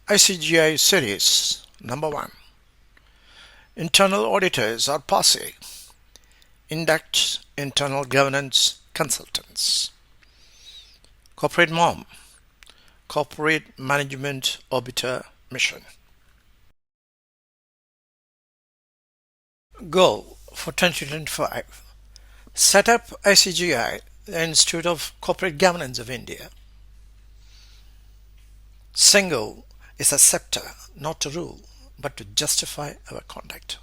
ICGI Series Number 1. Internal Auditors are passé. Induct Internal Governance Consultants. Corporate MOM, Corporate Management Orbiter Mission. Goal for 2025. Set up ICGI, the Institute of Corporate Governance of India. Single is a scepter, not to rule, but to justify our conduct.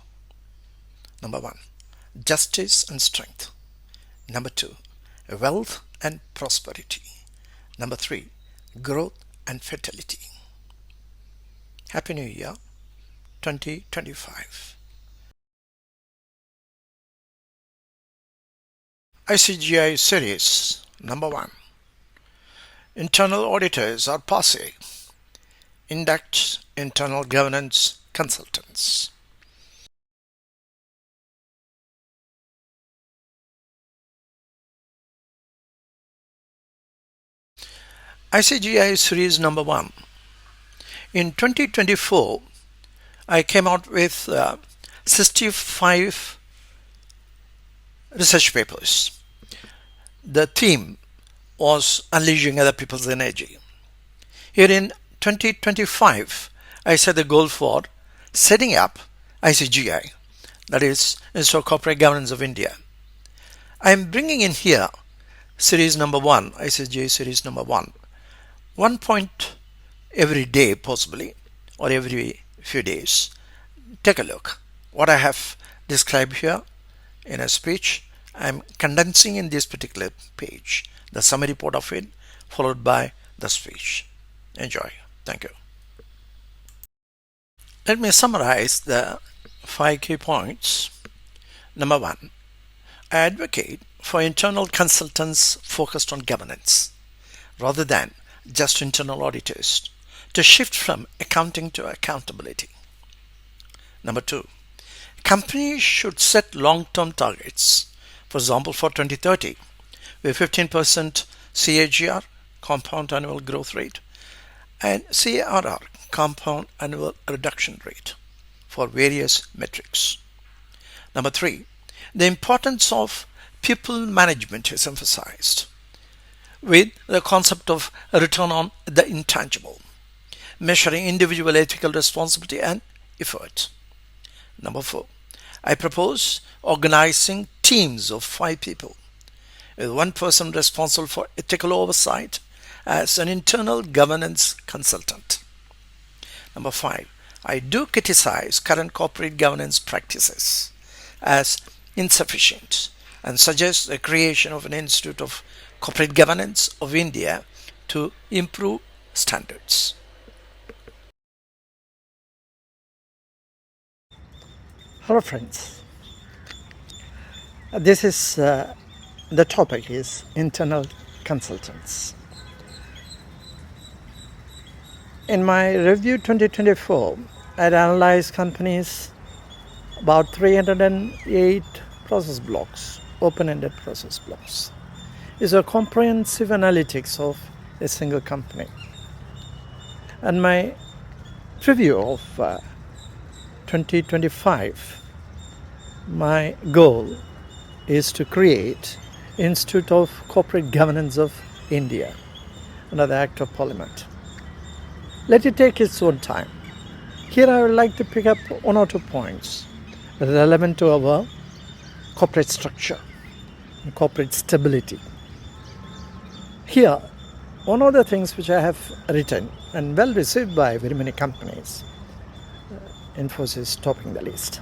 Number 1. Justice and strength. Number 2. Wealth and prosperity. Number 3. Growth and fertility. Happy New Year 2025. ICGI Series Number 1. Internal Auditors are passé. Induct Internal Governance Consultants. ICGI Series Number 1. In 2024, I came out with 65 research papers. The theme was unleashing other people's energy. Here in 2025, I set the goal for setting up ICGI, that is Institute of Corporate Governance of India. I am bringing in here series number 1, ICGI series number 1. 1 point every day possibly, or every few days. Take a look. What I have described here in a speech, I am condensing in this particular page. The summary part of it, followed by the speech. Enjoy. Thank you. Let me summarize the 5 key points. Number 1. I advocate for internal consultants focused on governance rather than just internal auditors to shift from accounting to accountability. Number 2. Companies should set long-term targets, for example for 2030 with 15% CAGR, compound annual growth rate, and CARR, compound annual reduction rate, for various metrics. Number 3. The importance of people management is emphasized with the concept of return on the intangible, measuring individual ethical responsibility and effort. Number 4. I propose organizing teams of 5 people with 1 person responsible for ethical oversight as an internal governance consultant. Number 5. I do criticize current corporate governance practices as insufficient and suggest the creation of an Institute of Corporate Governance of India to improve standards. Hello friends, this is the topic is internal consultants. In my review 2024, I analyzed companies about 308 process blocks, open-ended process blocks. It's a comprehensive analytics of a single company. And my review of 2025, my goal is to create Institute of Corporate Governance of India under the Act of Parliament. Let it take its own time. Here I would like to pick up 1 or 2 points relevant to our corporate structure and corporate stability. Here, one of the things which I have written and well received by very many companies, Infosys topping the list,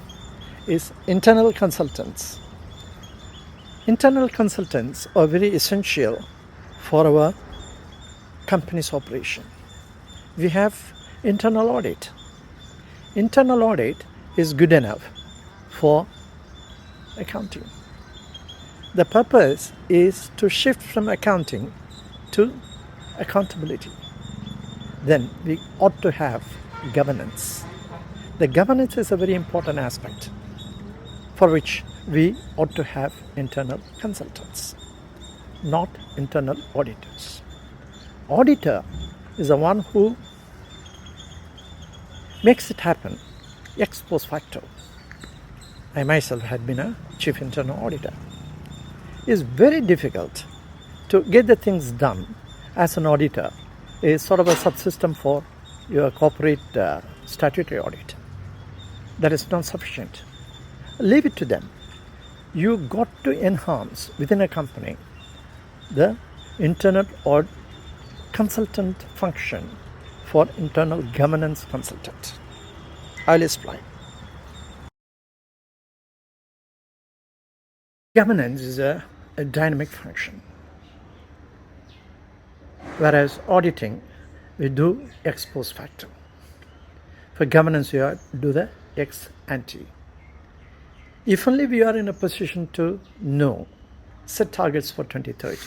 is internal consultants. Internal consultants are very essential for our company's operation. We have internal audit. Internal audit is good enough for accounting. The purpose is to shift from accounting to accountability. Then we ought to have governance. The governance is a very important aspect for which we ought to have internal consultants, not internal auditors. Auditor is the one who makes it happen ex post facto. I myself had been a chief internal auditor. It's very difficult to get the things done as an auditor. It's sort of a subsystem for your corporate statutory audit. That is not sufficient. Leave it to them. You got to enhance within a company the internal or consultant function for internal governance consultant. I'll explain. Governance is a dynamic function, whereas auditing we do ex post facto. For governance we do the ex ante. If only we are in a position to know, set targets for 2030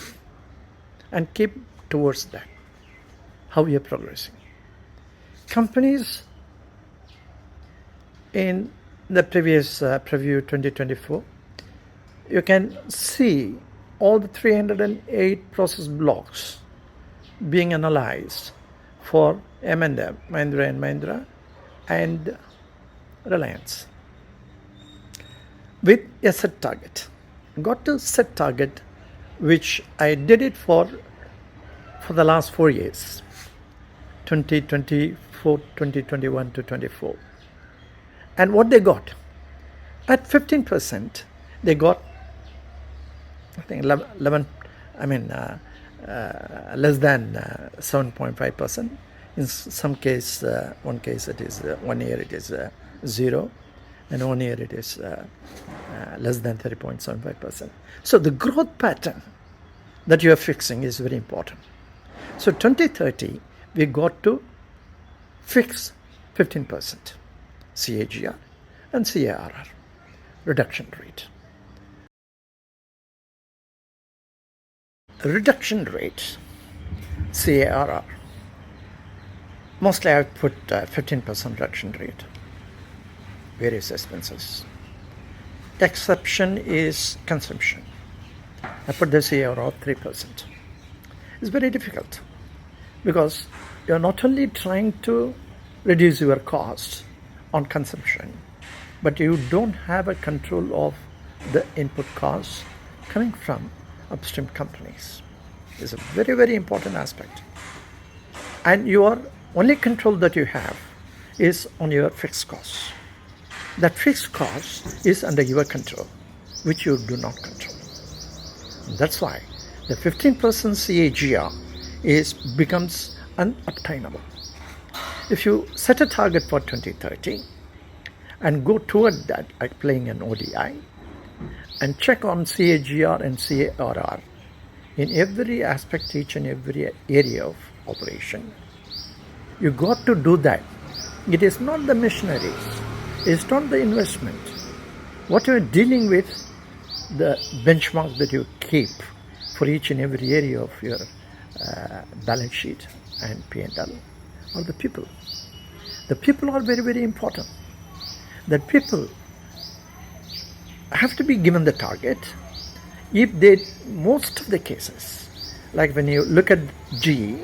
and keep towards that, how we are progressing. Companies in the previous preview 2024, you can see all the 308 process blocks being analyzed for M&M, Mahindra & Mahindra and Reliance with a set target. Got to set target, which I did it for the last 4 years, 2024, 2021 to 24. And what they got? At 15%, they got, I think, less than 7.5%. In some case, one case it is 1 year it is 0, and 1 year it is less than 30.75%. So the growth pattern that you are fixing is very important. So 2030, we got to fix 15% CAGR and CARR reduction rate. Reduction rate, CARR, mostly I have put 15% reduction rate, various expenses. Exception is consumption. I put the CARR of 3%. It's very difficult because you're not only trying to reduce your cost on consumption, but you don't have a control of the input costs coming from upstream companies. It's a very, very important aspect. And your only control that you have is on your fixed costs. That fixed cost is under your control, which you do not control. And that's why the 15% CAGR becomes unobtainable. If you set a target for 2030 and go toward that, like playing an ODI, and check on CAGR and CARR in every aspect, each and every area of operation, you got to do that. It is not the machineries, it's not the investment. What you are dealing with, the benchmark that you keep for each and every area of your balance sheet and P&L are the people. The people are very, very important. That people have to be given the target. If they, most of the cases, like when you look at GE,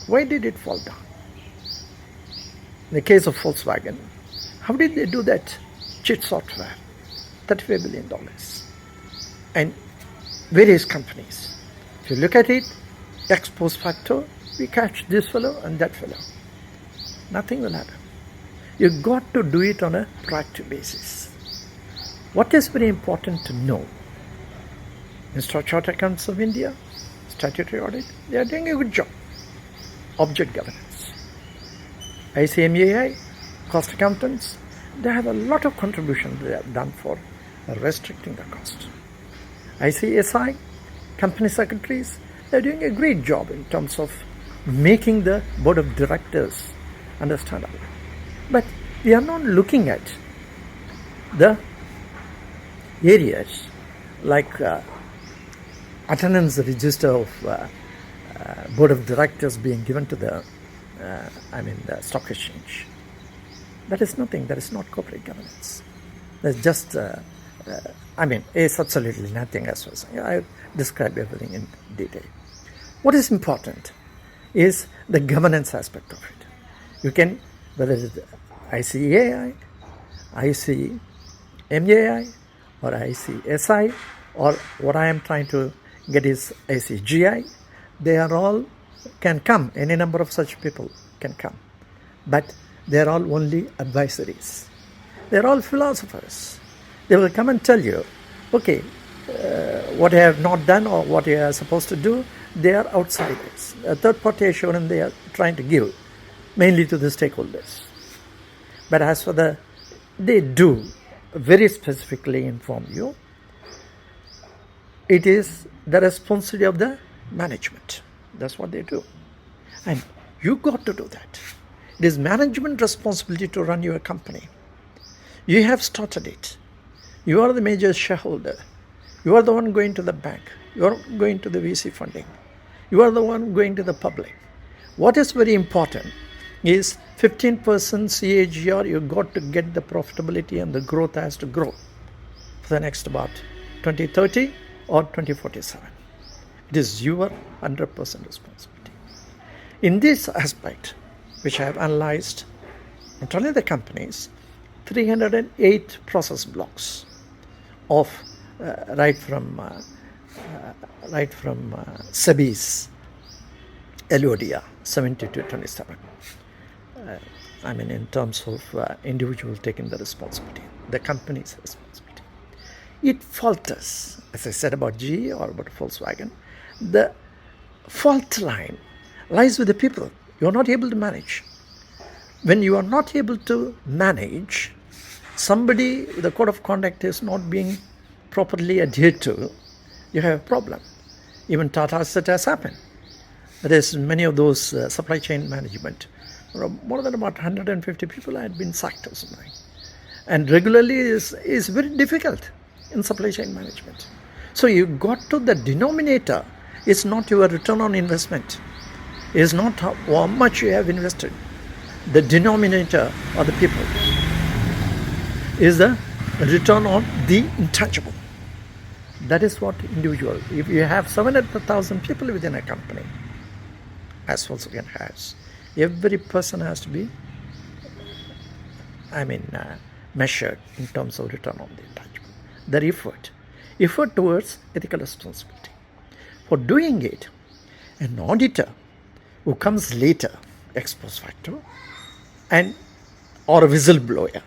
why did it fall down? In the case of Volkswagen, how did they do that? Cheat software, $35 billion. And various companies. If you look at it, ex post facto, we catch this fellow and that fellow. Nothing will happen. You've got to do it on a proactive basis. What is very important to know, Institute of Chartered Accountants of India, statutory audit, they are doing a good job. Object governance. ICMAI, cost accountants, they have a lot of contribution they have done for restricting the cost. ICSI, company secretaries, they are doing a great job in terms of making the board of directors understandable. But we are not looking at the areas like attendance register of board of directors being given to the the stock exchange. That is nothing. That is not corporate governance. That's just it's absolutely nothing as well. I described everything in detail. What is important is the governance aspect of it. You can whether it is ICAI, ICMAI, or ICSI, or what I am trying to get is ICGI. They are all can come. Any number of such people can come, but they are all only advisories. They are all philosophers. They will come and tell you, okay, what you have not done or what you are supposed to do. They are outsiders. A third-party assurance they are trying to give, mainly to the stakeholders. But as for they do very specifically inform you. It is the responsibility of the management. That's what they do. And you got to do that. It is management responsibility to run your company. You have started it. You are the major shareholder. You are the one going to the bank. You are going to the VC funding. You are the one going to the public. What is very important is 15% CAGR. You got to get the profitability, and the growth has to grow for the next about 2030 or 2047. It is your 100% responsibility. In this aspect, which I have analyzed, not only the companies, 308 process blocks of right from SEBI's LODR 70 to 27. I mean, in terms of individual taking the responsibility, the company's responsibility. It falters, as I said about GE or about Volkswagen, the fault line lies with the people. You are not able to manage. When you are not able to manage, somebody, the code of conduct is not being properly adhered to, you have a problem. Even Tata Asset has happened. There is many of those supply chain management. More than about 150 people had been sacked or something. And regularly is very difficult in supply chain management. So you got to the denominator. It's not your return on investment. It's not how much you have invested. The denominator are the people. Is the return on the intangible. That is what individual. If you have 700,000 people within a company, as Volkswagen has, every person has to be, measured in terms of return on the intangible. Their effort towards ethical responsibility. For doing it, an auditor who comes later, ex post facto, or a whistleblower.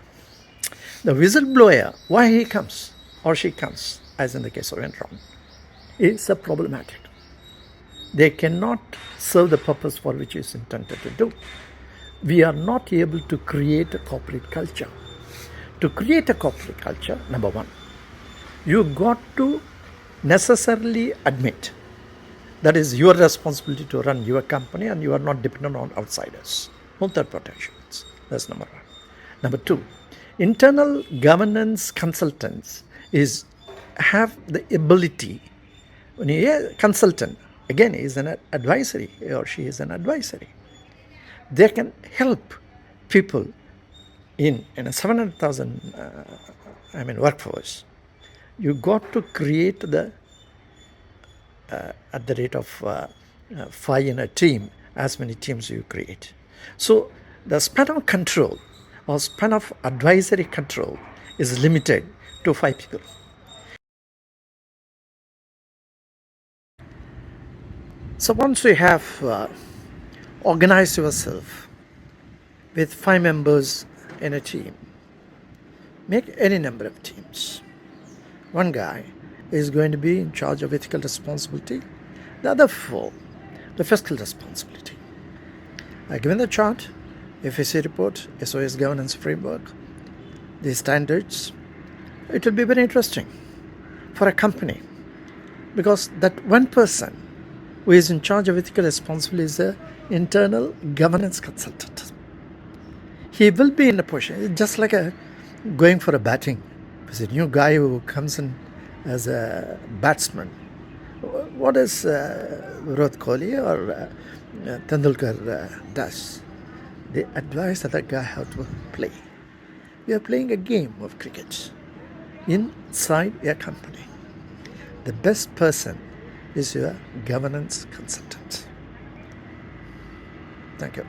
The whistleblower, why he comes or she comes, as in the case of Enron, is problematic. They cannot serve the purpose for which it is intended to do. We are not able to create a corporate culture. To create a corporate culture, number one, you got to necessarily admit that is your responsibility to run your company, and you are not dependent on outsiders. No third protections. That's number one. Number two, internal governance consultants have the ability. When you hear consultant, again, is an advisory, he or she is an advisory. They can help people in a 700,000 workforce. You got to create the at the rate of 5 in a team, as many teams you create. So the span of control or span of advisory control is limited to 5 people. So once you have organized yourself with 5 members in a team, make any number of teams. One guy is going to be in charge of ethical responsibility. The other 4, the fiscal responsibility. Given the chart, FSC report, SOS governance framework, the standards, it will be very interesting for a company, because that one person who is in charge of ethical responsibility is the internal governance consultant. He will be in a position, just like going for a batting. There's a new guy who comes in as a batsman. What does Virat Kohli or Tendulkar does? They advise the guy how to play. We are playing a game of cricket inside a company. The best person is your governance consultant. Thank you.